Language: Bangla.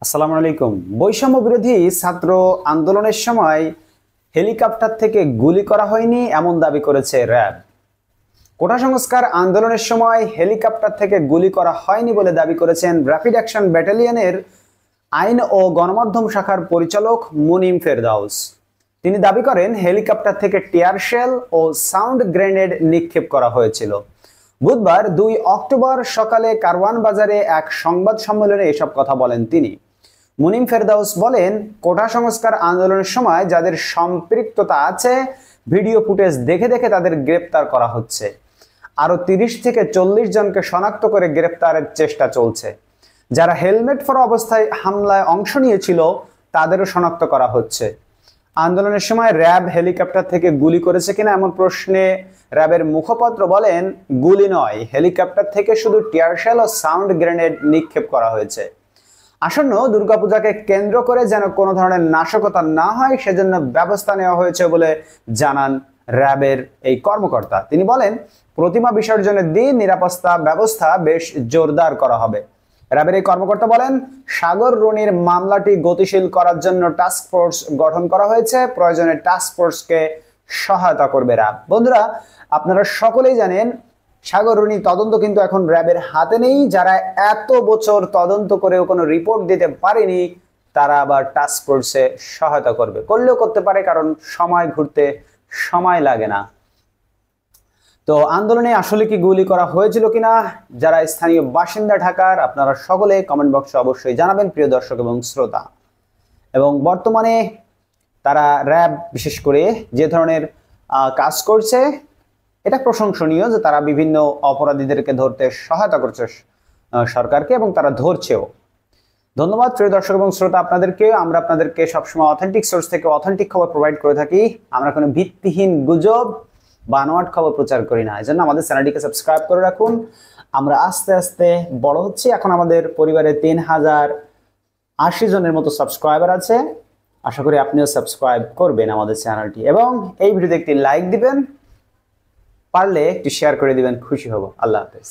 আসসালামু আলাইকুম। বৈষম্য বিরোধী ছাত্র আন্দোলনের সময় হেলিকপ্টার থেকে গুলি করা হয়নি এমন দাবি করেছে র্যাব। কোটা সংস্কার আন্দোলনের সময় হেলিকপ্টার থেকে গুলি করা হয়নি বলে দাবি করেছেন র্যাপিড অ্যাকশন ব্যাটালিয়নের আইন ও গণমাধ্যম শাখার পরিচালক মুনিম ফেরদাউস। তিনি দাবি করেন হেলিকপ্টার থেকে টিয়ার শেল ও সাউন্ড গ্রেনেড নিক্ষেপ করা হয়েছিল। বুধবার ২ অক্টোবর সকালে কারওয়ান বাজারে এক সংবাদ সম্মেলনে এসব কথা বলেন তিনি। মুনিম ফেরদাউস বলেন, কোটা সংস্কার আন্দোলনের সময় যাদের সম্পৃক্ততা আছে ভিডিও ফুটেজ দেখে দেখে তাদের গ্রেপ্তার করা হচ্ছে। আরো ৩০ থেকে ৪০ জনকে শনাক্ত করে গ্রেপ্তারের চেষ্টা চলছে। যারা হেলমেট পরা অবস্থায় হামলায় অংশ নিয়েছিল তাদেরও শনাক্ত করা হচ্ছে। আন্দোলনের সময় র্যাব হেলিকপ্টার থেকে গুলি করেছে কিনা এমন প্রশ্নে র্যাবের মুখপাত্র বলেন, গুলি নয়, হেলিকপ্টার থেকে শুধু টিয়ারশেল ও সাউন্ড গ্রেনেড নিক্ষেপ করা হয়েছে। আসন্ন দুর্গাপূজাকে কেন্দ্র করে যেন কোনো ধরনের নাশকতা না হয় সেজন্য ব্যবস্থা নেওয়া হয়েছে বলে জানান র্যাবের এই কর্মকর্তা। তিনি বলেন, প্রতিমা বিসর্জনের দিন নিরাপত্তা ব্যবস্থা বেশ জোরদার করা হবে। র্যাবের এই কর্মকর্তা বলেন, সাগর রুনির মামলাটি গতিশীল করার জন্য টাস্ক ফোর্স গঠন করা হয়েছে। প্রয়োজনে টাস্ক ফোর্সকে সহায়তা করবে র্যাব। বন্ধুরা, আপনারা সকলেই জানেন সাগর রুনি তদন্ত কিন্তু এখন র্যাবের হাতে নেই। যারা এত বছর তদন্ত করেও কোনো রিপোর্ট দিতে পারেনি তারা আবার টাস্ক ফোর্সে সহায়তা করবে, করলেও করতে পারে, কারণ সময় ঘুরতে সময় লাগে না। তো আন্দোলনে আসলে কি গুলি করা হয়েছিল কিনা, যারা স্থানীয় বাসিন্দা ঢাকার, আপনারা সকলে কমেন্ট বক্সে অবশ্যই জানাবেন প্রিয় দর্শক এবং শ্রোতা। এবং বর্তমানে তারা র্যাব বিশেষ করে যে ধরনের কাজ করছে এটা প্রশংসনীয়, যে তারা বিভিন্ন অপরাধীদেরকে ধরতে সহায়তা করছে সরকারকে, এবং তারা ধরছেও। ধন্যবাদ প্রিয় দর্শক এবং শ্রোতা আপনাদেরকে। আমরা আপনাদেরকে সবসময় অথেন্টিক সোর্স থেকে অথেন্টিক খবর প্রোভাইড করে থাকি। আমরা কোনো ভিত্তিহীন গুজব বানোয়াট খবর প্রচার করি না। এজন্য আমাদের চ্যানেলটিকে সাবস্ক্রাইব করে রাখুন। আমরা আস্তে আস্তে বড় হচ্ছি। এখন আমাদের পরিবারে ৩০৮০ জনের মতো সাবস্ক্রাইবার আছে। আশা করি আপনিও সাবস্ক্রাইব করবেন আমাদের চ্যানেলটি, এবং এই ভিডিওতে একটি লাইক দিবেন, পারলে একটু শেয়ার করে দিবেন, খুশি হব। আল্লাহ হাফেজ।